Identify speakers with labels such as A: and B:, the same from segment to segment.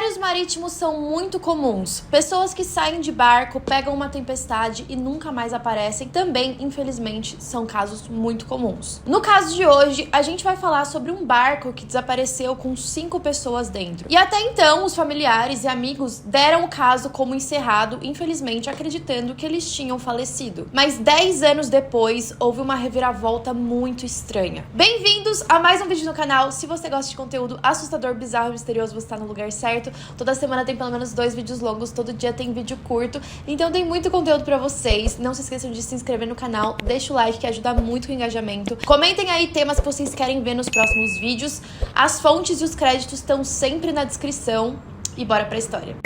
A: Cenários marítimos são muito comuns. Pessoas que saem de barco, pegam uma tempestade e nunca mais aparecem também, infelizmente, são casos muito comuns. No caso de hoje, a gente vai falar sobre um barco que desapareceu com 5 pessoas dentro. E até então, os familiares e amigos deram o caso como encerrado, infelizmente acreditando que eles tinham falecido. Mas 10 anos depois, houve uma reviravolta muito estranha. Bem-vindos a mais um vídeo no canal. Se você gosta de conteúdo assustador, bizarro e misterioso, você está no lugar certo. Toda semana tem pelo menos 2 vídeos longos, todo dia tem vídeo curto, então tem muito conteúdo pra vocês. Não se esqueçam de se inscrever no canal, deixa o like que ajuda muito com o engajamento. Comentem aí temas que vocês querem ver nos próximos vídeos. As fontes e os créditos estão sempre na descrição. E bora pra história.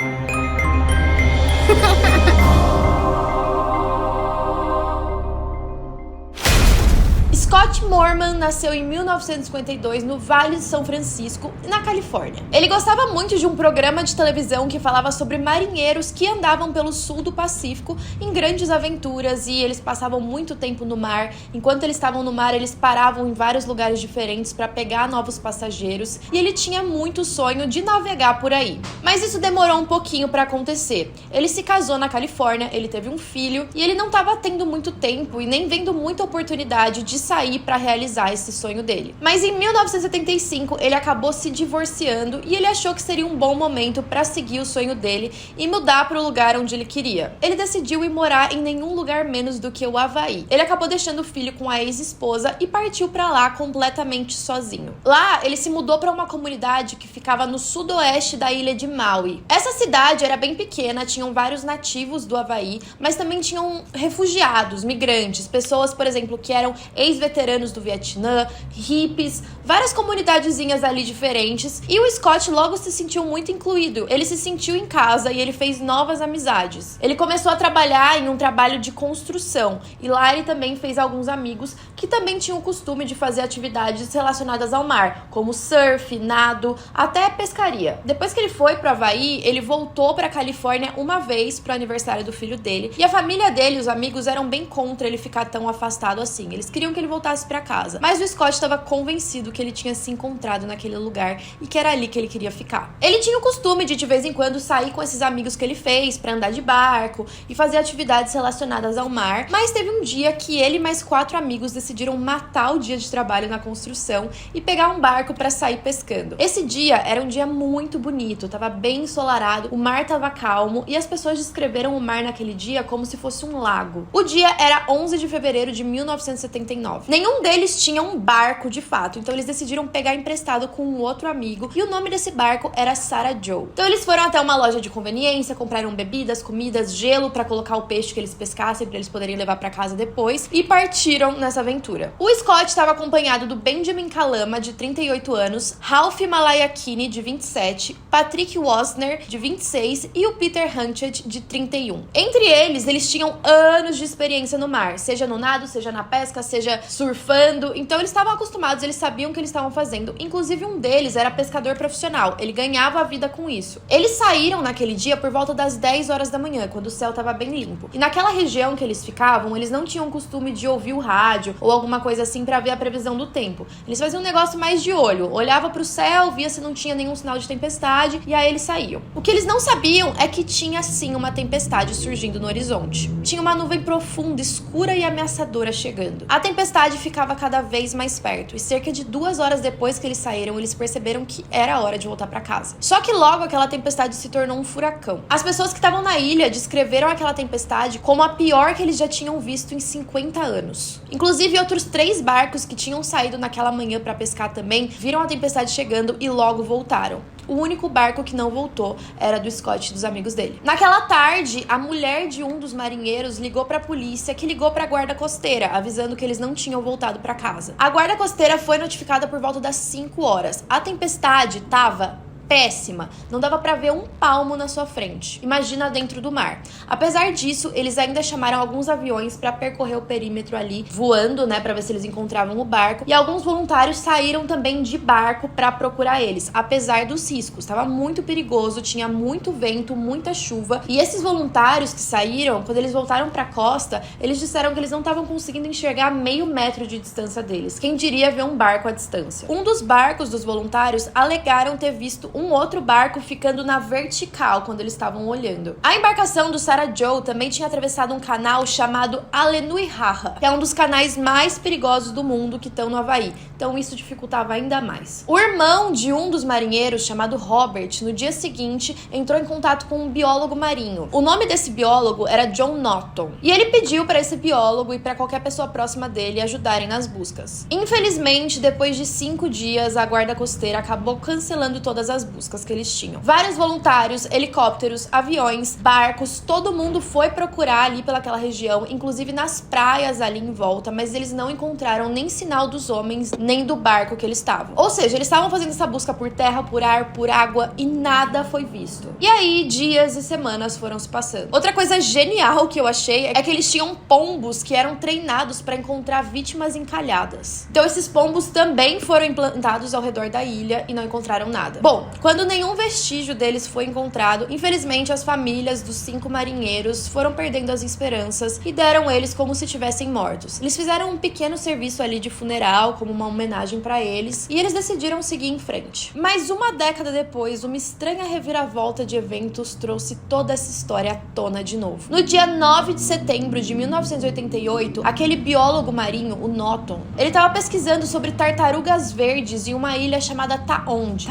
A: Scott Moorman nasceu em 1952 no Vale de São Francisco, na Califórnia. Ele gostava muito de um programa de televisão que falava sobre marinheiros que andavam pelo sul do Pacífico em grandes aventuras e eles passavam muito tempo no mar. Enquanto eles estavam no mar, eles paravam em vários lugares diferentes para pegar novos passageiros e ele tinha muito sonho de navegar por aí. Mas isso demorou um pouquinho para acontecer. Ele se casou na Califórnia, ele teve um filho e ele não estava tendo muito tempo e nem vendo muita oportunidade de sair para realizar esse sonho dele. Mas em 1975 ele acabou se divorciando e ele achou que seria um bom momento para seguir o sonho dele e mudar para o lugar onde ele queria. Ele decidiu ir morar em nenhum lugar menos do que o Havaí. Ele acabou deixando o filho com a ex-esposa e partiu para lá completamente sozinho. Lá ele se mudou para uma comunidade que ficava no sudoeste da ilha de Maui. Essa cidade era bem pequena, tinham vários nativos do Havaí, mas também tinham refugiados, migrantes, pessoas, por exemplo, que eram ex-veteranos do Vietnã, hippies, várias comunidadezinhas ali diferentes, e o Scott logo se sentiu muito incluído. Ele se sentiu em casa e ele fez novas amizades. Ele começou a trabalhar em um trabalho de construção, e lá ele também fez alguns amigos que também tinham o costume de fazer atividades relacionadas ao mar, como surf, nado, até pescaria. Depois que ele foi pro Havaí, ele voltou pra Califórnia uma vez pro aniversário do filho dele, e a família dele, os amigos, eram bem contra ele ficar tão afastado assim. Eles queriam que ele voltasse pra casa. Mas o Scott estava convencido que ele tinha se encontrado naquele lugar e que era ali que ele queria ficar. Ele tinha o costume de vez em quando sair com esses amigos que ele fez pra andar de barco e fazer atividades relacionadas ao mar, mas teve um dia que ele e mais 4 amigos decidiram matar o dia de trabalho na construção e pegar um barco pra sair pescando. Esse dia era um dia muito bonito, tava bem ensolarado, o mar tava calmo e as pessoas descreveram o mar naquele dia como se fosse um lago. O dia era 11 de fevereiro de 1979. Nenhum deles tinha um barco de fato, então eles decidiram pegar emprestado com um outro amigo e o nome desse barco era Sarah Joe. Então eles foram até uma loja de conveniência, compraram bebidas, comidas, gelo pra colocar o peixe que eles pescassem pra eles poderem levar pra casa depois e partiram nessa aventura. O Scott estava acompanhado do Benjamin Kalama, de 38 anos, Ralph Malayakini, de 27, Patrick Wosner, de 26 e o Peter Hunched, de 31. Entre eles tinham anos de experiência no mar, seja no nado, seja na pesca, seja surfando, então eles estavam acostumados, eles sabiam o que eles estavam fazendo. Inclusive um deles era pescador profissional, ele ganhava a vida com isso. Eles saíram naquele dia por volta das 10 horas da manhã, quando o céu estava bem limpo. E naquela região que eles ficavam, eles não tinham costume de ouvir o rádio ou alguma coisa assim pra ver a previsão do tempo. Eles faziam um negócio mais de olho, olhava pro céu, via se não tinha nenhum sinal de tempestade e aí eles saíam. O que eles não sabiam é que tinha sim uma tempestade surgindo no horizonte. Tinha uma nuvem profunda, escura e ameaçadora chegando. A tempestade ficava cada vez mais perto e cerca de 2 horas depois que eles saíram, eles perceberam que era hora de voltar para casa. Só que logo aquela tempestade se tornou um furacão. As pessoas que estavam na ilha descreveram aquela tempestade como a pior que eles já tinham visto em 50 anos. Inclusive outros 3 barcos que tinham saído naquela manhã para pescar também viram a tempestade chegando e logo voltaram. O único barco que não voltou era do Scott e dos amigos dele. Naquela tarde, a mulher de um dos marinheiros ligou pra polícia, que ligou pra guarda costeira, avisando que eles não tinham voltado pra casa. A guarda costeira foi notificada por volta das 5 horas. A tempestade tava péssima, não dava pra ver um palmo na sua frente. Imagina dentro do mar. Apesar disso, eles ainda chamaram alguns aviões pra percorrer o perímetro ali, voando, né, pra ver se eles encontravam o barco. E alguns voluntários saíram também de barco pra procurar eles, apesar dos riscos. Tava muito perigoso, tinha muito vento, muita chuva. E esses voluntários que saíram, quando eles voltaram pra costa, eles disseram que eles não estavam conseguindo enxergar meio metro de distância deles. Quem diria ver um barco à distância? Um dos barcos dos voluntários alegaram ter visto um um outro barco ficando na vertical quando eles estavam olhando. A embarcação do Sarah Joe também tinha atravessado um canal chamado Alenuihaha, que é um dos canais mais perigosos do mundo que estão no Havaí. Então isso dificultava ainda mais. O irmão de um dos marinheiros, chamado Robert, no dia seguinte entrou em contato com um biólogo marinho. O nome desse biólogo era John Norton. E ele pediu para esse biólogo e para qualquer pessoa próxima dele ajudarem nas buscas. Infelizmente, depois de 5 dias, a guarda costeira acabou cancelando todas as buscas que eles tinham. Vários voluntários, helicópteros, aviões, barcos, todo mundo foi procurar ali pelaquela região, inclusive nas praias ali em volta, mas eles não encontraram nem sinal dos homens, nem do barco que eles estavam. Ou seja, eles estavam fazendo essa busca por terra, por ar, por água e nada foi visto. E aí, dias e semanas foram se passando. Outra coisa genial que eu achei é que eles tinham pombos que eram treinados para encontrar vítimas encalhadas. Então esses pombos também foram implantados ao redor da ilha e não encontraram nada. Bom, quando nenhum vestígio deles foi encontrado, infelizmente as famílias dos 5 marinheiros foram perdendo as esperanças e deram eles como se tivessem mortos. Eles fizeram um pequeno serviço ali de funeral, como uma homenagem para eles, e eles decidiram seguir em frente. Mas uma década depois, uma estranha reviravolta de eventos trouxe toda essa história à tona de novo. No dia 9 de setembro de 1988, aquele biólogo marinho, o Norton, ele estava pesquisando sobre tartarugas verdes em uma ilha chamada Taonde.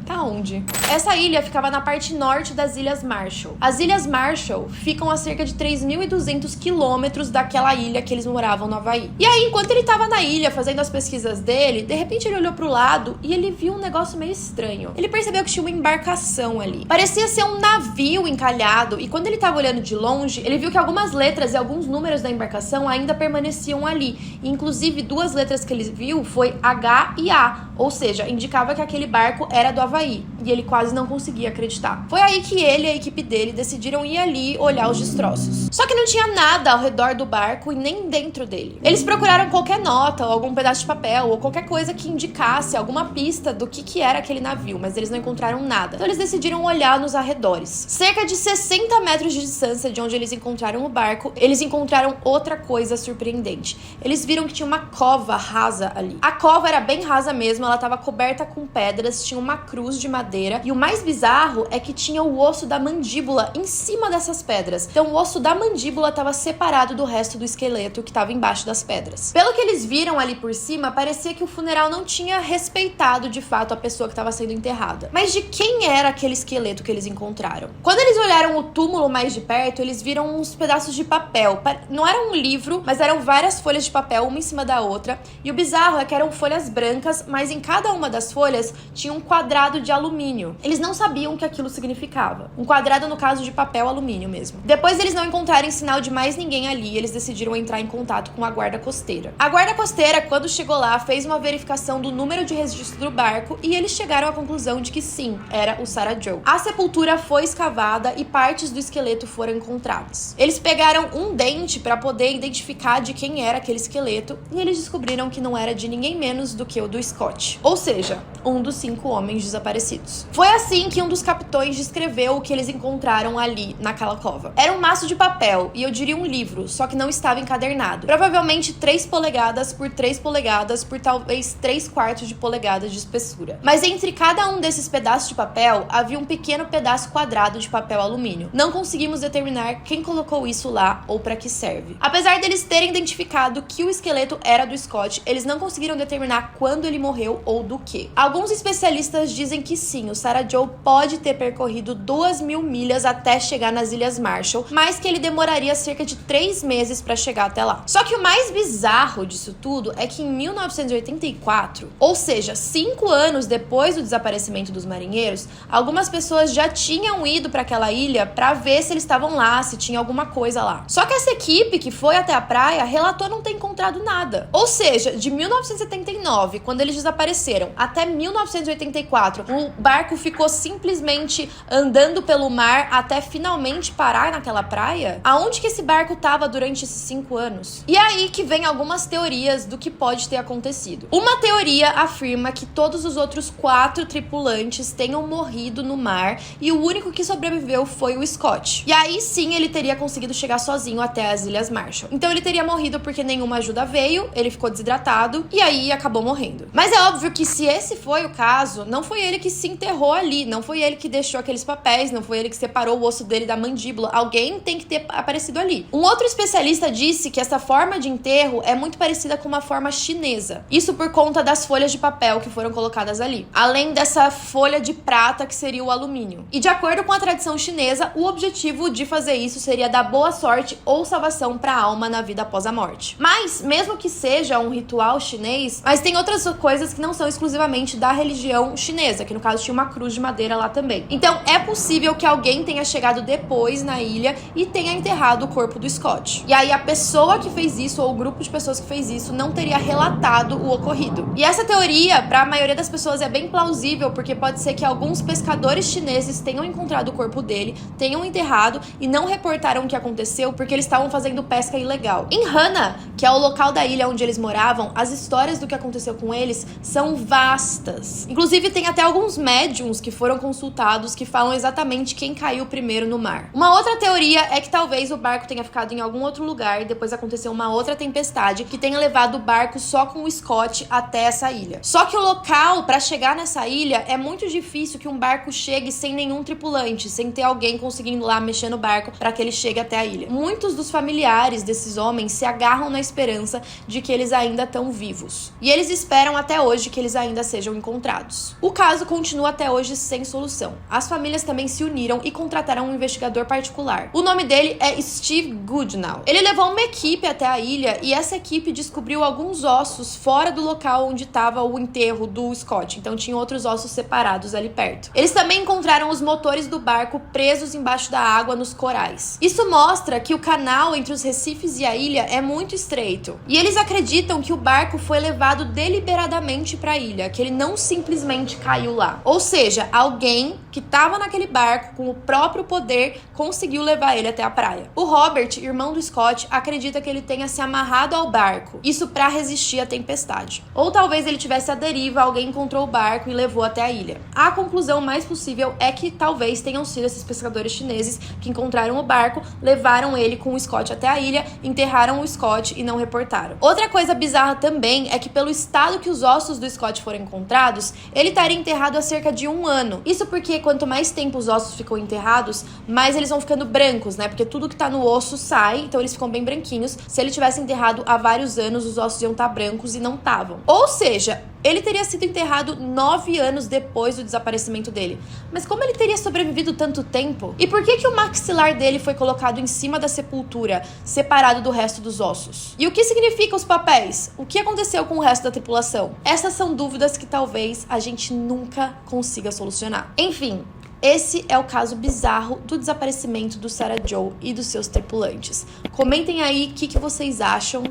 A: Taonde? Essa ilha ficava na parte norte das Ilhas Marshall. As Ilhas Marshall ficam a cerca de 3.200 quilômetros daquela ilha que eles moravam no Havaí. E aí, enquanto ele estava na ilha fazendo as pesquisas dele, de repente ele olhou pro lado e ele viu um negócio meio estranho. Ele percebeu que tinha uma embarcação ali. Parecia ser um navio encalhado, e quando ele estava olhando de longe, ele viu que algumas letras e alguns números da embarcação ainda permaneciam ali. E, inclusive, 2 letras que ele viu foi H e A, ou seja, indicava que aquele barco era do Havaí. E ele quase não conseguia acreditar. Foi aí que ele e a equipe dele decidiram ir ali olhar os destroços. Só que não tinha nada ao redor do barco e nem dentro dele. Eles procuraram qualquer nota, ou algum pedaço de papel, ou qualquer coisa que indicasse alguma pista do que era aquele navio, mas eles não encontraram nada. Então eles decidiram olhar nos arredores. Cerca de 60 metros de distância de onde eles encontraram o barco, eles encontraram outra coisa surpreendente. Eles viram que tinha uma cova rasa ali. A cova era bem rasa mesmo, ela estava coberta com pedras, tinha uma cruz de madeira, e o mais bizarro é que tinha o osso da mandíbula em cima dessas pedras. Então o osso da mandíbula estava separado do resto do esqueleto que estava embaixo das pedras. Pelo que eles viram ali por cima, parecia que o funeral não tinha respeitado de fato a pessoa que estava sendo enterrada. Mas de quem era aquele esqueleto que eles encontraram? Quando eles olharam o túmulo mais de perto, eles viram uns pedaços de papel. Não era um livro, mas eram várias folhas de papel, uma em cima da outra. E o bizarro é que eram folhas brancas, mas em cada uma das folhas tinha um quadrado de alumínio. Eles não sabiam o que aquilo significava. Um quadrado, no caso, de papel alumínio mesmo. Depois eles não encontrarem sinal de mais ninguém ali, eles decidiram entrar em contato com a guarda costeira. A guarda costeira, quando chegou lá, fez uma verificação do número de registro do barco e eles chegaram à conclusão de que sim, era o Sarah Joe. A sepultura foi escavada e partes do esqueleto foram encontradas. Eles pegaram um dente para poder identificar de quem era aquele esqueleto e eles descobriram que não era de ninguém menos do que o do Scott. Ou seja, um dos 5 homens desaparecidos. Foi assim que um dos capitões descreveu o que eles encontraram ali naquela cova. Era um maço de papel, e eu diria um livro, só que não estava encadernado. Provavelmente 3 polegadas por 3 polegadas por talvez 3/4 de polegada de espessura. Mas entre cada um desses pedaços de papel, havia um pequeno pedaço quadrado de papel alumínio. Não conseguimos determinar quem colocou isso lá ou para que serve. Apesar deles terem identificado que o esqueleto era do Scott, eles não conseguiram determinar quando ele morreu ou do que. Alguns especialistas dizem que sim, o Sarah Joe pode ter percorrido 2.000 milhas até chegar nas Ilhas Marshall, mas que ele demoraria cerca de 3 meses para chegar até lá. Só que o mais bizarro disso tudo é que em 1984, ou seja, 5 anos depois do desaparecimento dos marinheiros, algumas pessoas já tinham ido para aquela ilha para ver se eles estavam lá, se tinha alguma coisa lá. Só que essa equipe que foi até a praia relatou não ter encontrado nada. Ou seja, de 1979, quando eles desapareceram, até 1984, o barco ficou simplesmente andando pelo mar até finalmente parar naquela praia? Aonde que esse barco estava durante esses 5 anos? E aí que vem algumas teorias do que pode ter acontecido. Uma teoria afirma que todos os outros 4 tripulantes tenham morrido no mar e o único que sobreviveu foi o Scott. E aí sim ele teria conseguido chegar sozinho até as Ilhas Marshall. Então ele teria morrido porque nenhuma ajuda veio, ele ficou desidratado e aí acabou morrendo. Mas é óbvio que se esse foi o caso, não foi ele que se enterrou ali, não foi ele que deixou aqueles papéis, não foi ele que separou o osso dele da mandíbula. Alguém tem que ter aparecido ali. Um outro especialista disse que essa forma de enterro é muito parecida com uma forma chinesa. Isso por conta das folhas de papel que foram colocadas ali, além dessa folha de prata que seria o alumínio. E de acordo com a tradição chinesa, o objetivo de fazer isso seria dar boa sorte ou salvação para a alma na vida após a morte. Mas, mesmo que seja um ritual chinês, mas tem outras coisas que não são exclusivamente da religião chinesa, que no caso tinha uma cruz de madeira lá também. Então, é possível que alguém tenha chegado depois na ilha e tenha enterrado o corpo do Scott. E aí a pessoa que fez isso, ou o grupo de pessoas que fez isso, não teria relatado o ocorrido. E essa teoria, para a maioria das pessoas, é bem plausível, porque pode ser que alguns pescadores chineses tenham encontrado o corpo dele, tenham enterrado e não reportaram o que aconteceu porque eles estavam fazendo pesca ilegal. Em Hana, que é o local da ilha onde eles moravam, as histórias do que aconteceu com eles são vastas. Inclusive, tem até alguns médiums que foram consultados que falam exatamente quem caiu primeiro no mar. Uma outra teoria é que talvez o barco tenha ficado em algum outro lugar e depois aconteceu uma outra tempestade que tenha levado o barco só com o Scott até essa ilha. Só que o local para chegar nessa ilha é muito difícil que um barco chegue sem nenhum tripulante, sem ter alguém conseguindo lá mexer no barco para que ele chegue até a ilha. Muitos dos familiares desses homens se agarram na esperança de que eles ainda estão vivos. E eles esperam até hoje que eles ainda sejam encontrados. O caso continua até hoje sem solução. As famílias também se uniram e contrataram um investigador particular. O nome dele é Steve Goodnow. Ele levou uma equipe até a ilha e essa equipe descobriu alguns ossos fora do local onde estava o enterro do Scott. Então tinha outros ossos separados ali perto. Eles também encontraram os motores do barco presos embaixo da água nos corais. Isso mostra que o canal entre os recifes e a ilha é muito estreito. E eles acreditam que o barco foi levado deliberadamente para a ilha, que ele não simplesmente caiu lá. Ou seja, alguém que estava naquele barco com o próprio poder conseguiu levar ele até a praia. O Robert, irmão do Scott, acredita que ele tenha se amarrado ao barco, isso para resistir à tempestade. Ou talvez ele tivesse à deriva, alguém encontrou o barco e levou até a ilha. A conclusão mais possível é que talvez tenham sido esses pescadores chineses que encontraram o barco, levaram ele com o Scott até a ilha, enterraram o Scott e não reportaram. Outra coisa bizarra também é que pelo estado que os ossos do Scott foram encontrados, ele estaria enterrado há cerca de 1 ano. Isso porque quanto mais tempo os ossos ficam enterrados, mais eles vão ficando brancos, né? Porque tudo que tá no osso sai, então eles ficam bem branquinhos. Se ele tivesse enterrado há vários anos, os ossos iam estar brancos e não estavam. Ou seja, ele teria sido enterrado 9 anos depois do desaparecimento dele. Mas como ele teria sobrevivido tanto tempo? E por que o maxilar dele foi colocado em cima da sepultura, separado do resto dos ossos? E o que significam os papéis? O que aconteceu com o resto da tripulação? Essas são dúvidas que talvez a gente nunca consiga solucionar. Enfim, esse é o caso bizarro do desaparecimento do Sarah Joe e dos seus tripulantes. Comentem aí o que vocês acham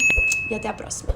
A: e até a próxima.